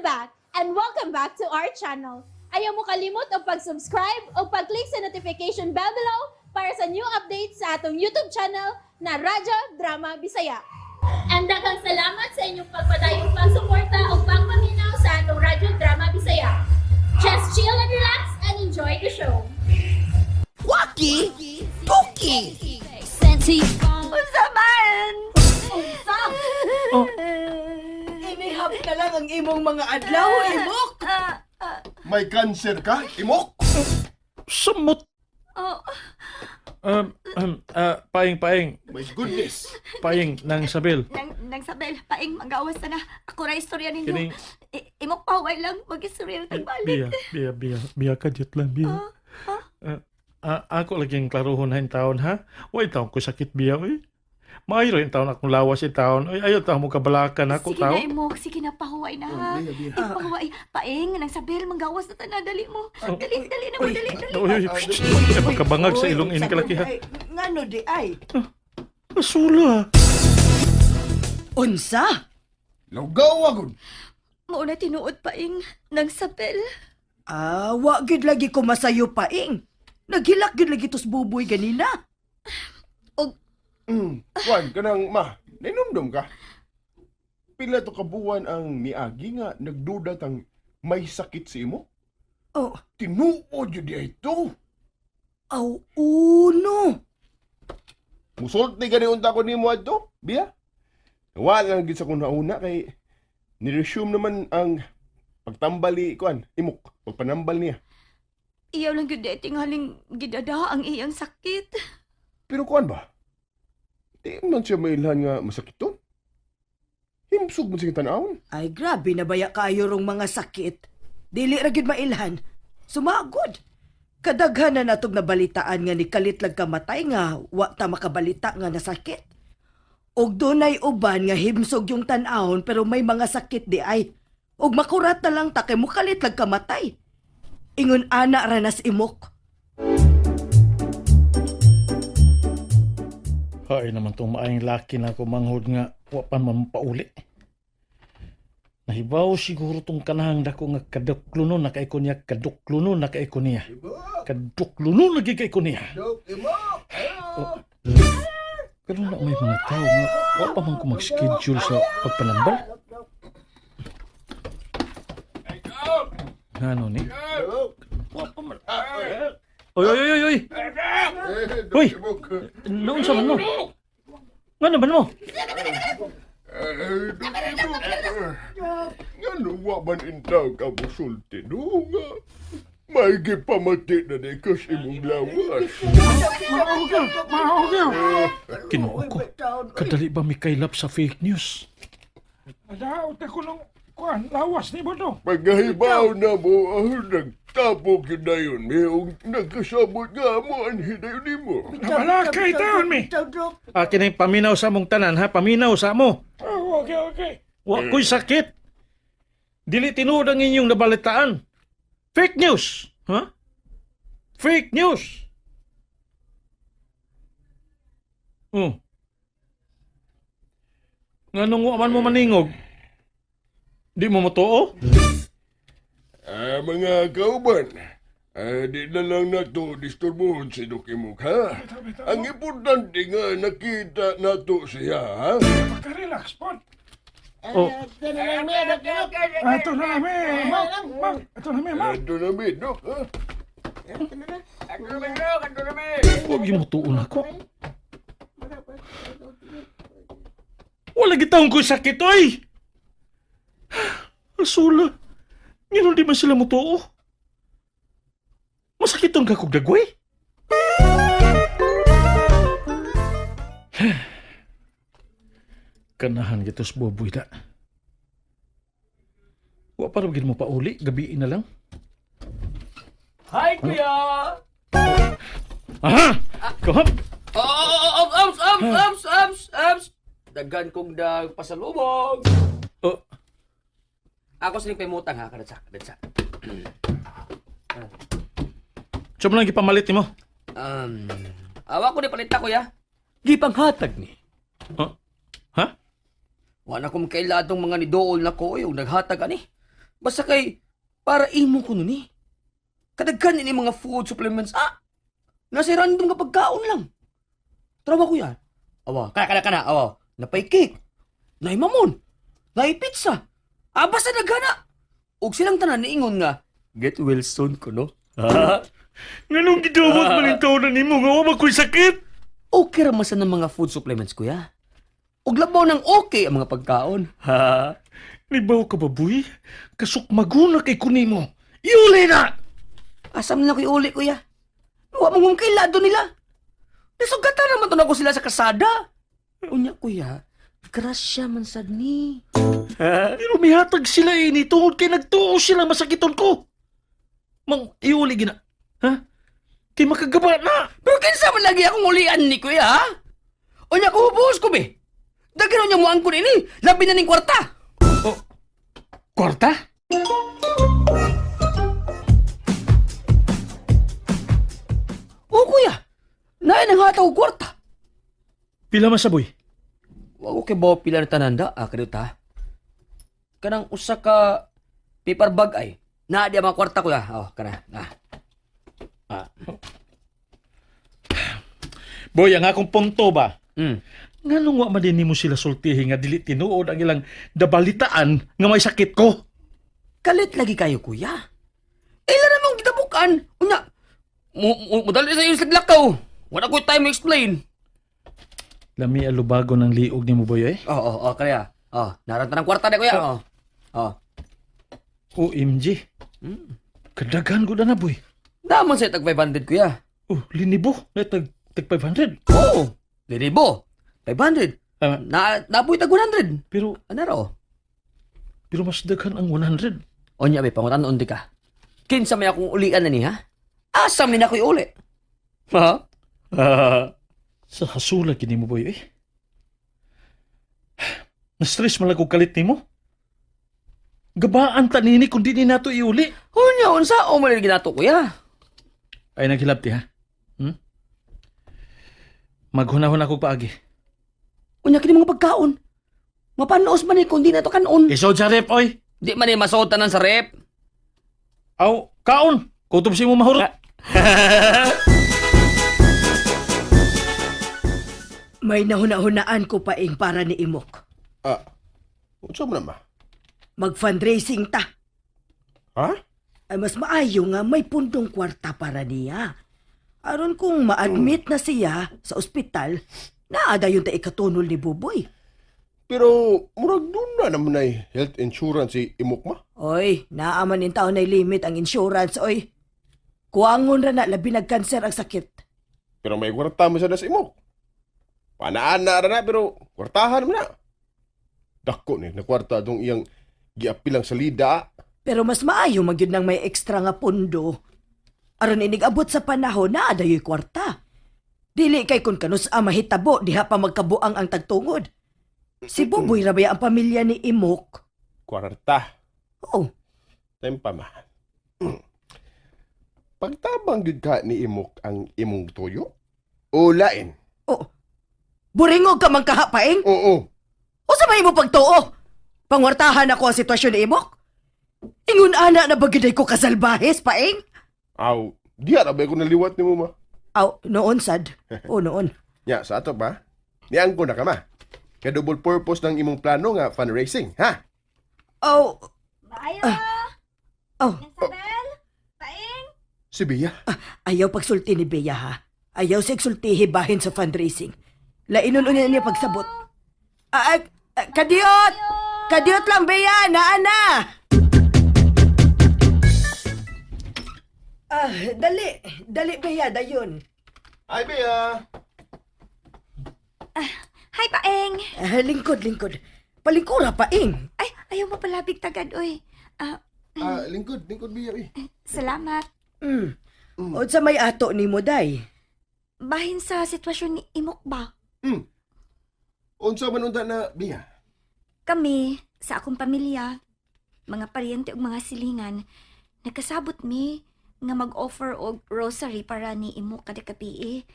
I'm back, and welcome back to our channel. Ayaw mo kalimot o pag-subscribe o pag-click sa notification bell below para sa new updates sa atong YouTube channel na Radyo Drama Bisaya. And daghang salamat sa inyong pagpadayong pagsuporta o pagpaminaw sa atong Radyo Drama Bisaya. Just chill and relax and enjoy the show. Waki! Puki! Unsa man? Oh. Inihap na lang ang imong mga adlaw, imok! May cancer ka, imok? Sumot. Oh, Paing. My goodness. Paing ng Sabel. nang sabel, paing, magawas na na. Ako na istorya ninyo. Kining- Imok paway lang, mag-istorya na tagbalik. Biya ka jet lang, biya. Ako laging klaruhon na yung taon, ha? Uy, taon ko sakit biya, uy. Mayroon yung taon akong lawas yung taon. Uy, ayaw taon mo kabalakan ako, Sige na, taon. Imok, sige na, pahuway na ha. Pahuway, paing, nang sabel, magawas na tayo, dali mo. Dali na mo, dali. Uy, makabangag sa ilong ini kalaki, ha? Ngano di ay? Asula. Unsa? Lugaw agad. Mauna tinuod, paing, nang sabel. Wa gid lagi ko masayo paing. Naghilak gid lagi tos buboy ganina. Juan, kanang ma, ninumdum ka? Pila to kabuan ang niagi nga nagduda tang may sakit si imo? Oh, Tinuod yun di ito. aw uno. Musulti ka ni unta ko ni mo ato, biya? Wala lang gid sa kung nauna kay niresume naman ang pagtambali kuan, imok, pagpanambal niya. Iyaw lang yun dating haling gidada ang iyang sakit. Pero kuan ba? Di man siya mailhan nga masakit to. Himsog mo siyang tanawon. Ay grabe na baya kayo rong mga sakit. Dili ra gid mailhan. Sumagod. Kadaghan na natog nabalitaan nga ni kalit lang kamatay nga wa ta makabalita nga nasakit. Og dunay uban nga himsog yung tan-awon pero may mga sakit di ay. Og makurat na lang ta kay mukalit lang kamatay. Ingon ana ra nas imok. Hay naman itong maayong laki na ako manghod nga wapan man pauli. Nahibaw siguro itong kanahang dako nga kaduklunon na kaiko niya. Kaduklunon na kaiko niya. Dok, imok! Pero na may mga tao nga wapa man ko mag-schedule sa pagpanambal. Ano ni? Dok! Oy! Uy! Noon sa man mo? Nga naman mo? Nga nuwa man intaw ka musulti no nga. May gipamati na di kas imong lawas. Kinuha ko. Kadali ba may kailap sa fake news? Daot ako ng kuan, lawas ni Bodo. Pagkahibaw na mo, nagtapok yun na yun. Mayong nagkasabot nga mo ang hidayon ni mo. Nabalakay taon mi. Akin ay paminaw sa mong tanan, ha? Paminaw sa mo. Oh, okay. Wa ko'y sakit. Dili tinuod ang inyong nabalitaan. Fake news. Ha? Fake news. Nga nung man mo maningog, di mo matuo? Mga kauban, di na lang na to disturbuhon si Doc Imok, ha? Ang importante nga nakita na to siya, ha? Pagka-relax, Pod. Oh, Ito na namin, Ma'am. Ito na namin, Ma'am. Ito na, Doc, ha? huwag yung matuon ako. Wala gitaong ko sakit, oy! Asula, ngayon di man sila matuo. Masakit ang kakog dagway. Kanahan gitos boboy da. Wa para mo pauli, gabiin na lang. Hi, Kuya! Aha! Kahap! Ams! Dagan kong pasalubong. Oh, Ako sining pemutang ha, kadatsa. siya mo lang ipamalit ni mo. Awa ko ni palita, Kuya. Gipanghatag ni. Ha? Wala kong kailadong mga nidool na ko yung naghatag ani. Basta kay, para imo ko nun eh. Kadaghan ini mga food supplements. Nasa random nga pagkaon lang. Trawa ko yan. Awa, kana, awa. Napay cake. Nay mamon. Nay pizza. Basta naghana. Ug silang tanan niingon nga, get well soon ko, no? Nganong gidawat man yung taon na nimo nga wa ko'y sakit? Okay ra masan ng mga food supplements, kuya. Ug labaw ng okay ang mga pagkaon. Nibaw ka ba, boy? Kasukmaguna kay kunimo. Iuli na! Asam nila ko'y uli, kuya. Wa mong kailado nila. Nasugatan naman to na ko sila sa kasada. Unya, kuya, grasya man sad ni. Pero mihatag sila ini tungod kay nagtuo sila masakiton ko. Mang iuli gina. Ha? Kay makagaba na. Pero kinsa man lagi akong ulian ni, kuya, ha? Unya, kuhubuhos ko, be. Dagano niya mo ang kunini. Labi na ning kwarta. Kwarta? O, kuya. Naay nang hataw og kwarta. Pila masaboy? Wa ko kay bawa pila na tananda, kadot ha. Kanang usa ka paper bag ay. Naa di ang mga kwarta, kuya. Kana. Boy, ang akong punto ba? Hmm. Nganong wa man din nimo sila sultihi nga dili tinuod ang ilang dabalitaan nga may sakit ko? Kalit lagi kayo, kuya. Ila namang gitabukan. Unya, mudali sa iyo sa lakaw. Wala ko time to explain. Lami alubago ng liog ni mo, boy, eh? Kaya. Narantan ng kwarta na, kuya. OMG. Kadaghan ko na, boy. Naman sa tag 500, kuya. Linibo. Tag 500. Oo. Linibo. 500. Ah, Napoy tag 100. pero, Ano raw? pero mas daghan ang 100. Onya, may pangutan di ka. Kinsa may akong ulian na ni, ha? Asam ni na ko'y uli. Ha? Sa hasula kini mo, boy, eh? Na-stress malagog kalit ni mo? Gabaan ta nini kung di ni nato iuli. Unya, unsa o man ginato, kuya? Ay, naghilabti, ha? Maghunahon ako paagi. Unya, kini mga pagkaon. Mapanos man kung di na to kanon. Isod sa rep, oy! Di man masod tanan sa rep. Aw, kaon! Kutob si mo mahurot. May nahuna-hunaan ko paing para ni Imok. Unsa man ba? Mag-fundraising ta. Ha? Ay mas maayo nga may pundong kwarta para niya. Aron kung ma-admit na siya sa ospital, naada yun ta ikatunol ni Buboy. Pero, murag doon na naman ay health insurance si Imok ma. Oy, naaman in taon ay limit ang insurance, oy. Kuangon ra na labi nag-cancer ang sakit. Pero may kwarta mo sa si Imok. Panaan na na, pero kwartahan mo na. Dako ni, na kwarta itong iyang giapilang salida. Pero mas maayo magyud nang may ekstra nga pundo. Aron inigabot sa panahon na adayoy kwarta. Dili kay kun kanus mahitabo diha pa magkabuang ang tagtungod. Si Buboy rabay ang pamilya ni Imok. Kwarta. Oh, Tempa ma. Pagtabang gid ka ni Imok ang imong tuyo? O lain? oh. Buringog ka man kahapaing? Oo. O sa may mo pagtuo? Pangwartahan ako ang sitwasyon ni Imok? Ingon ana na bagiday ko kasalbahes, paing? Aw, diya na ba ko naliwat ni mo ma? Aw, noon sad. O noon. Nya, sa ato ba? Niyan ko na ka ma. Ka-double purpose ng imong plano nga fundraising, ha? Aw, Bayo! oh, Isabel? Paing? Si Bia. ayaw pagsulti ni Bea ha. Ayaw siya sultihi bahin sa fundraising. Lainon unya niya pagsabot. Kadiot! Kadiot lang, Bea! Naana! Dali. Dali, Bea. Dayon. Hi, Bia! Hi, Paing! Lingkod. Palingkura, paing. Ay, ayaw mo palabig tagad, oy. Lingkod Bia, eh. Salamat. O sa may ato ni mo, day. Bahin sa sitwasyon ni Imok ba? Unsa man unta na, Bia? Kami, sa akong pamilya, mga paryente ug mga silingan, nagkasabot mi nga mag-offer og rosary para ni Imok kada kapii.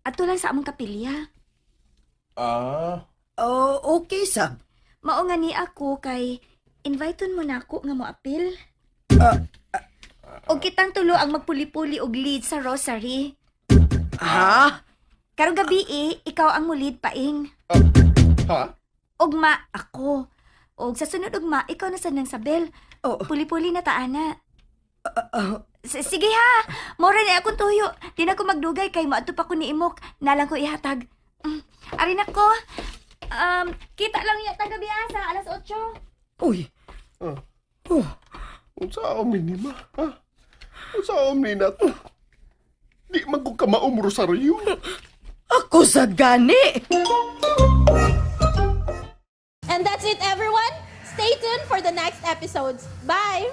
Ato lang sa among kapilya. Oh, okay, sab. Mao nga ni ako kay inviteon mo na ako nga mo apil. Ah, Og kitang tulo ang magpuli-puli og lead sa Rosary. Ha? Karong gabi ikaw ang mulid paing. Ha? Ugma ako. Og sa sunod ugma, ikaw na sanang sabel. Oh, Puli-puli na taana. ah, Sige ha, mora na akong tuyo. Di na ko magdugay kay maadto pa ko ni Imok. Nalang ko ihatag. Ari na ko. Kita lang niya tagabi sa alas 8. uy. Ah. Oh, Unsa amin ni ma? Ha? Unsa amin na to? Di man ko ka maum Rosario. ako sa gani. And that's it, everyone. Stay tuned for the next episodes. Bye!